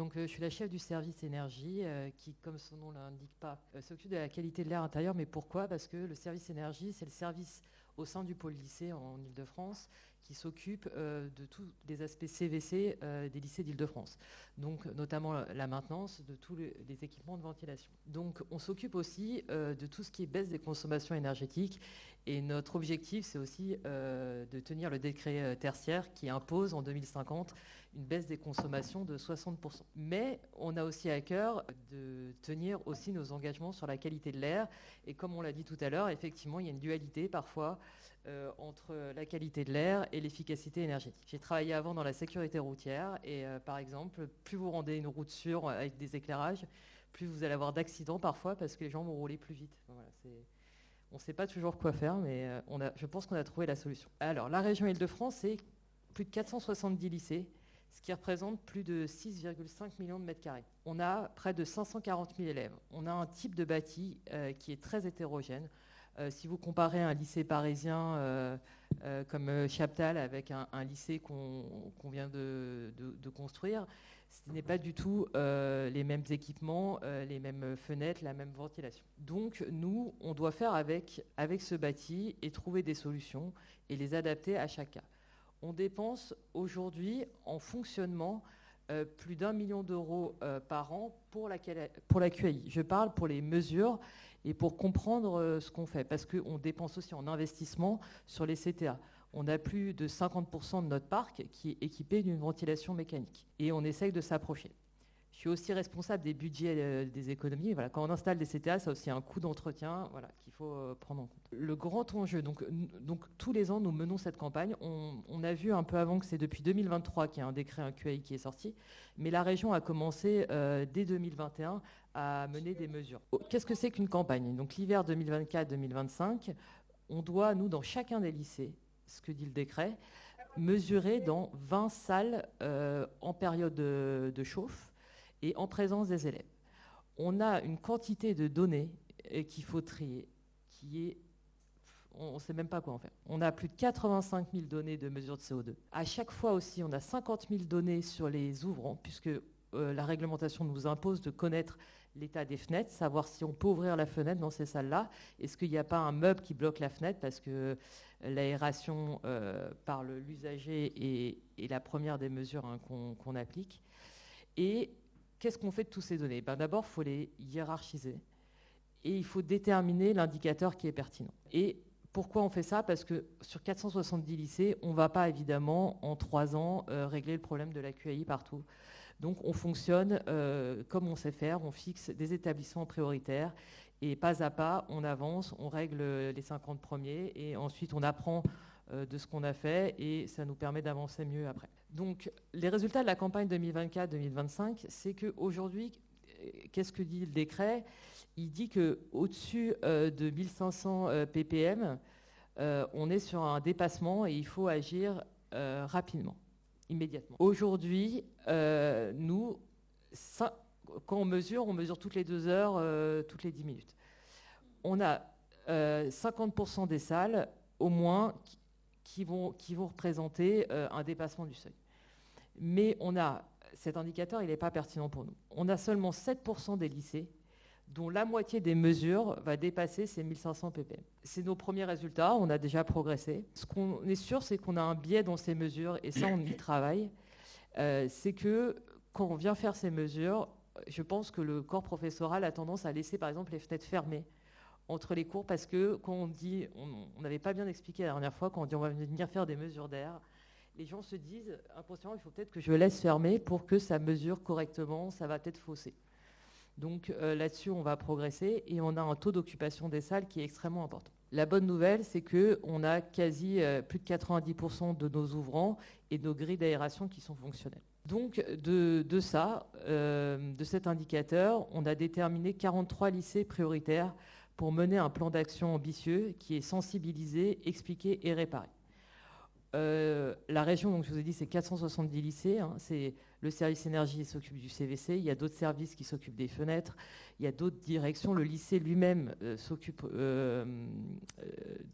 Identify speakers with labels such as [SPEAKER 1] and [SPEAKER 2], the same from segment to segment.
[SPEAKER 1] Donc, je suis la chef du service énergie qui, comme son nom ne l'indique pas, s'occupe de la qualité de l'air intérieur. Mais pourquoi? Parce que le service énergie, c'est le service au sein du pôle lycée en Île-de-France qui s'occupe de tous les aspects CVC des lycées d'Île-de-France. Donc, notamment la maintenance de tous les équipements de ventilation. Donc, on s'occupe aussi de tout ce qui est baisse des consommations énergétiques. Et notre objectif, c'est aussi de tenir le décret tertiaire qui impose en 2050 une baisse des consommations de 60%. Mais on a aussi à cœur de tenir aussi nos engagements sur la qualité de l'air. Et comme on l'a dit tout à l'heure, effectivement, il y a une dualité parfois entre la qualité de l'air et l'efficacité énergétique. J'ai travaillé avant dans la sécurité routière et par exemple, plus vous rendez une route sûre avec des éclairages, plus vous allez avoir d'accidents parfois parce que les gens vont rouler plus vite. Voilà, on ne sait pas toujours quoi faire, mais je pense qu'on a trouvé la solution. Alors, la région Île-de-France, c'est plus de 470 lycées, ce qui représente plus de 6,5 millions de mètres carrés. On a près de 540 000 élèves. On a un type de bâti qui est très hétérogène. Si vous comparez un lycée parisien comme Chaptal avec un lycée qu'on vient de construire, ce n'est pas du tout les mêmes équipements, les mêmes fenêtres, la même ventilation. Donc nous, on doit faire avec ce bâti et trouver des solutions et les adapter à chaque cas. On dépense aujourd'hui en fonctionnement plus d'1 million d'euros par an pour la QAI. Je parle pour les mesures et pour comprendre ce qu'on fait, parce qu'on dépense aussi en investissement sur les CTA. On a plus de 50% de notre parc qui est équipé d'une ventilation mécanique. Et on essaye de s'approcher. Je suis aussi responsable des budgets des économies. Voilà, quand on installe des CTA, ça a aussi un coût d'entretien voilà, qu'il faut prendre en compte. Le grand enjeu, donc tous les ans, nous menons cette campagne. On a vu un peu avant que c'est depuis 2023 qu'il y a un décret, un QAI qui est sorti, mais la région a commencé dès 2021 à mener des mesures. Qu'est-ce que c'est qu'une campagne? Donc l'hiver 2024-2025, on doit, nous, dans chacun des lycées, ce que dit le décret, mesurer dans 20 salles en période de chauffe et en présence des élèves. On a une quantité de données qu'il faut trier, qui est... On ne sait même pas quoi en faire. On a plus de 85 000 données de mesure de CO2. À chaque fois aussi, on a 50 000 données sur les ouvrants, puisque la réglementation nous impose de connaître l'état des fenêtres, savoir si on peut ouvrir la fenêtre dans ces salles-là. Est-ce qu'il n'y a pas un meuble qui bloque la fenêtre parce que l'aération par l'usager est la première des mesures qu'on applique. Et qu'est-ce qu'on fait de toutes ces données? D'abord, il faut les hiérarchiser et il faut déterminer l'indicateur qui est pertinent. Et pourquoi on fait ça? Parce que sur 470 lycées, on ne va pas évidemment en 3 ans régler le problème de la QAI partout. Donc on fonctionne comme on sait faire, on fixe des établissements prioritaires et pas à pas, on avance, on règle les 50 premiers et ensuite on apprend de ce qu'on a fait et ça nous permet d'avancer mieux après. Donc les résultats de la campagne 2024-2025, c'est qu'aujourd'hui, qu'est-ce que dit le décret? Il dit qu'au-dessus de 1500 ppm, on est sur un dépassement et il faut agir rapidement, immédiatement. Aujourd'hui, nous, quand on mesure toutes les 2 heures, toutes les 10 minutes. On a 50% des salles, au moins, qui vont représenter un dépassement du seuil. Mais cet indicateur, il n'est pas pertinent pour nous. On a seulement 7% des lycées dont la moitié des mesures va dépasser ces 1500 ppm. C'est nos premiers résultats, on a déjà progressé. Ce qu'on est sûr, c'est qu'on a un biais dans ces mesures, et ça, on y travaille. C'est que quand on vient faire ces mesures, je pense que le corps professoral a tendance à laisser, par exemple, les fenêtres fermées entre les cours, parce que quand on dit, on n'avait pas bien expliqué la dernière fois, quand on dit on va venir faire des mesures d'air, les gens se disent, inconsciemment, il faut peut-être que je laisse fermer pour que ça mesure correctement, ça va peut-être fausser. Donc là-dessus, on va progresser et on a un taux d'occupation des salles qui est extrêmement important. La bonne nouvelle, c'est qu'on a quasi plus de 90% de nos ouvrants et de nos grilles d'aération qui sont fonctionnelles. Donc de cet indicateur, on a déterminé 43 lycées prioritaires pour mener un plan d'action ambitieux qui est sensibilisé, expliqué et réparé. La région, donc je vous ai dit, c'est 470 lycées. C'est le service énergie qui s'occupe du CVC. Il y a d'autres services qui s'occupent des fenêtres. Il y a d'autres directions. Le lycée lui-même s'occupe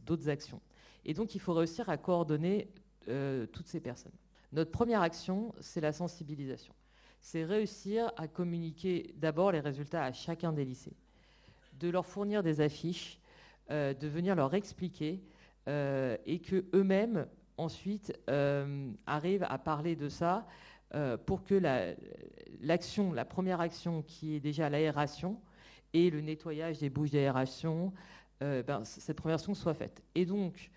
[SPEAKER 1] d'autres actions. Et donc, il faut réussir à coordonner toutes ces personnes. Notre première action, c'est la sensibilisation. c'est réussir à communiquer d'abord les résultats à chacun des lycées, de leur fournir des affiches, de venir leur expliquer et qu'eux-mêmes, ensuite, arrivent à parler de ça pour que la première action qui est déjà l'aération et le nettoyage des bouches d'aération, cette première action soit faite. Et donc,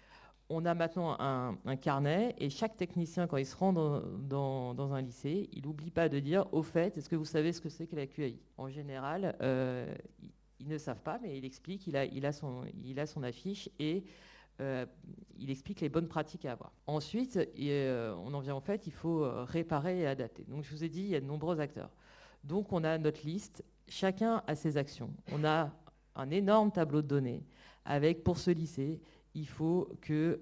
[SPEAKER 1] on a maintenant un carnet et chaque technicien, quand il se rend dans un lycée, il n'oublie pas de dire, au fait, est-ce que vous savez ce que c'est que la QAI? En général, ils ne savent pas, mais il explique, il a son affiche et il explique les bonnes pratiques à avoir. Ensuite, on en vient en fait, il faut réparer et adapter. Donc je vous ai dit, il y a de nombreux acteurs. Donc on a notre liste, chacun a ses actions. On a un énorme tableau de données avec, pour ce lycée, il faut que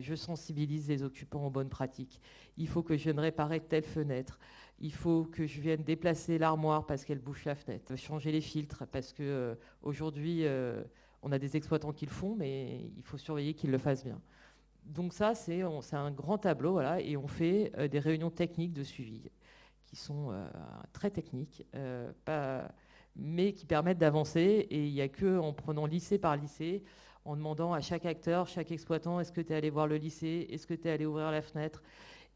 [SPEAKER 1] je sensibilise les occupants aux bonnes pratiques. Il faut que je vienne réparer telle fenêtre. Il faut que je vienne déplacer l'armoire parce qu'elle bouche la fenêtre. Changer les filtres parce qu'aujourd'hui, on a des exploitants qui le font, mais il faut surveiller qu'ils le fassent bien. Donc ça, c'est un grand tableau, voilà, et on fait des réunions techniques de suivi qui sont très techniques, mais qui permettent d'avancer. Et il n'y a qu'en prenant lycée par lycée, en demandant à chaque acteur, chaque exploitant, est-ce que tu es allé voir le lycée? Est-ce que tu es allé ouvrir la fenêtre?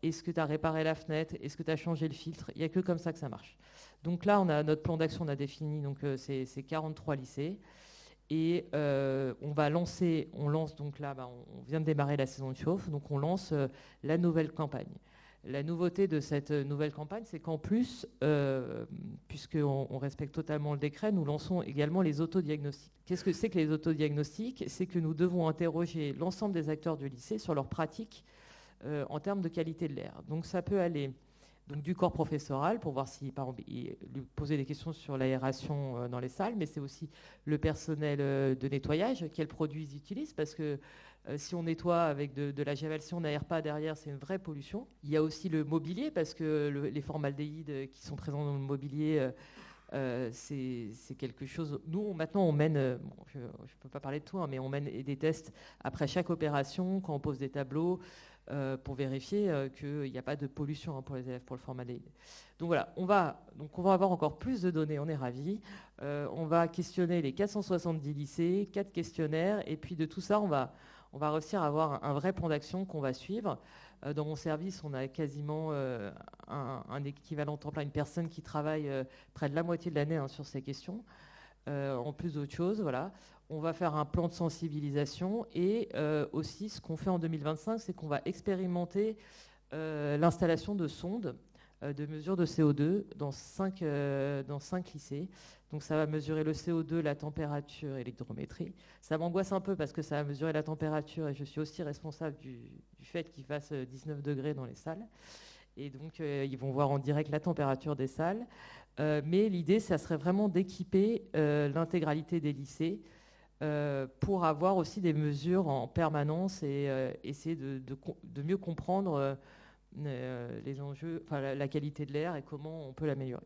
[SPEAKER 1] Est-ce que tu as réparé la fenêtre? Est-ce que tu as changé le filtre? Il n'y a que comme ça que ça marche. Donc là, on a notre plan d'action, on a défini, donc c'est 43 lycées. Et on lance donc là, on vient de démarrer la saison de chauffe, donc on lance la nouvelle campagne. La nouveauté de cette nouvelle campagne, c'est qu'en plus, puisqu'on respecte totalement le décret, nous lançons également les autodiagnostics. Qu'est-ce que c'est que les autodiagnostics? C'est que nous devons interroger l'ensemble des acteurs du lycée sur leurs pratiques en termes de qualité de l'air. Donc ça peut aller du corps professoral pour voir si, par exemple, lui poser des questions sur l'aération dans les salles, mais c'est aussi le personnel de nettoyage, quels produits ils utilisent, parce que si on nettoie avec de la javel, si on n'aère pas derrière, c'est une vraie pollution. Il y a aussi le mobilier, parce que les formaldéhydes qui sont présents dans le mobilier, c'est quelque chose. Nous, maintenant, on mène, je ne peux pas parler de tout, hein, mais on mène des tests après chaque opération, quand on pose des tableaux, pour vérifier qu'il n'y a pas de pollution pour les élèves pour le formaldéhyde. Donc voilà, on va avoir encore plus de données, on est ravis. On va questionner les 470 lycées, 4 questionnaires, et puis de tout ça, on va réussir à avoir un vrai plan d'action qu'on va suivre. Dans mon service, on a quasiment un équivalent temps plein, une personne qui travaille près de la moitié de l'année sur ces questions, en plus d'autres choses, voilà. On va faire un plan de sensibilisation et aussi ce qu'on fait en 2025, c'est qu'on va expérimenter l'installation de sondes de mesure de CO2 dans 5 lycées. Donc ça va mesurer le CO2, la température et l'hydrométrie. Ça m'angoisse un peu parce que ça va mesurer la température et je suis aussi responsable du fait qu'il fasse 19 degrés dans les salles. Et donc ils vont voir en direct la température des salles. Mais l'idée, ça serait vraiment d'équiper l'intégralité des lycées pour avoir aussi des mesures en permanence et essayer de mieux comprendre les enjeux, la qualité de l'air et comment on peut l'améliorer.